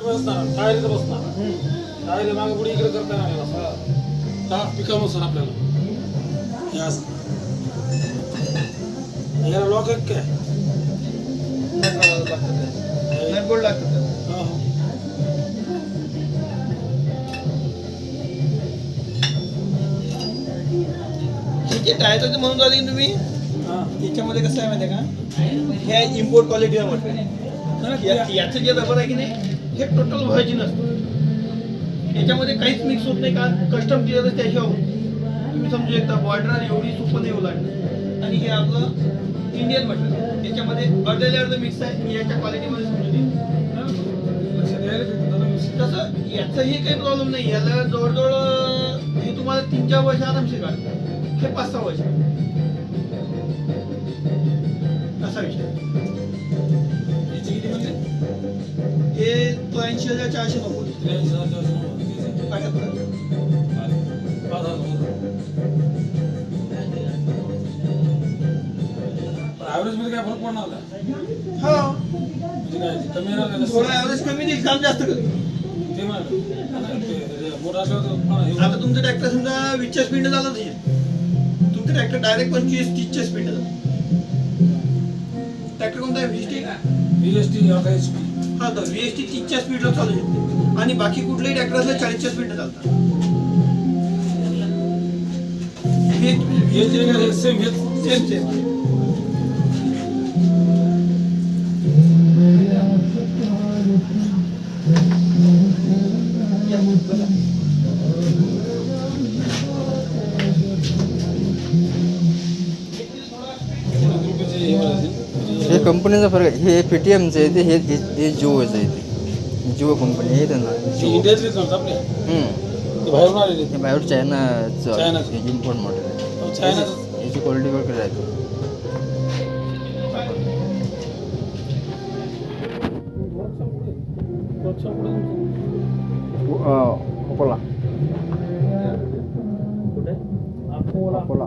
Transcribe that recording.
बसणार टायर इथं बसणार टायर मागे पुढे इकडे करता येणार पिकानुसार आपल्याला हे असं याला लॉक आहे काय बोर्ड लागतं टायर म्हणून झाली तुम्ही याच्यामध्ये कसं आहे माहिती आहे का हे इम्पोर्ट क्वालिटी म्हटलं याचं जे रबर आहे की नाही हे टोटल व्हर्जिन असतं याच्यामध्ये काहीच मिक्स होत नाही का कस्टम क्लिअर त्याशिवाय तुम्ही समजू शकता बॉर्डर एवढी सुपर नाही लागणार आणि हे आपलं इंडियन म्हटलं याच्यामध्ये अर्धे लेअर मिक्स आहे मी याच्या क्वालिटीमध्ये समजून तसं याचाही काही प्रॉब्लेम नाही याला जवळजवळ हे तुम्हाला 3-4 वर्ष आरामशीर काढतं हे 5-6 वर्ष असा विषय हे 83,490 ॲव्हरेज मध्ये काय फरक पडणार का हा म्हणजे काय कमी येणार थोडं ॲव्हरेज कमी देईल काम जास्त करेल ते मोठा असल्यावर आता तुमचं ट्रॅक्टर समजा 20च्या स्पीड झालं नाही तुमचं ट्रॅक्टर डायरेक्ट 25-30च्या स्पीड झालं ट्रॅक्टर कोणता आहे VST हा तर VST 30च्या स्पीडला चालू शकते आणि बाकी कुठलेही ट्रॅक्टर असले 40च्या स्पीडला चालतात सेम हे कंपनीचा फरक आहे हे PTMचं आहे ते हे जिओचं आहे ते जिओ कंपनी आहे त्यांना इंडियातलीच नव्हतं आपल्या ते बाहेरून आलेले हे बाहेर चायनाचं इम्पोर्ट मॉडेल आहे चायनाचं याची क्वालिटी वगैरे राहते अकोला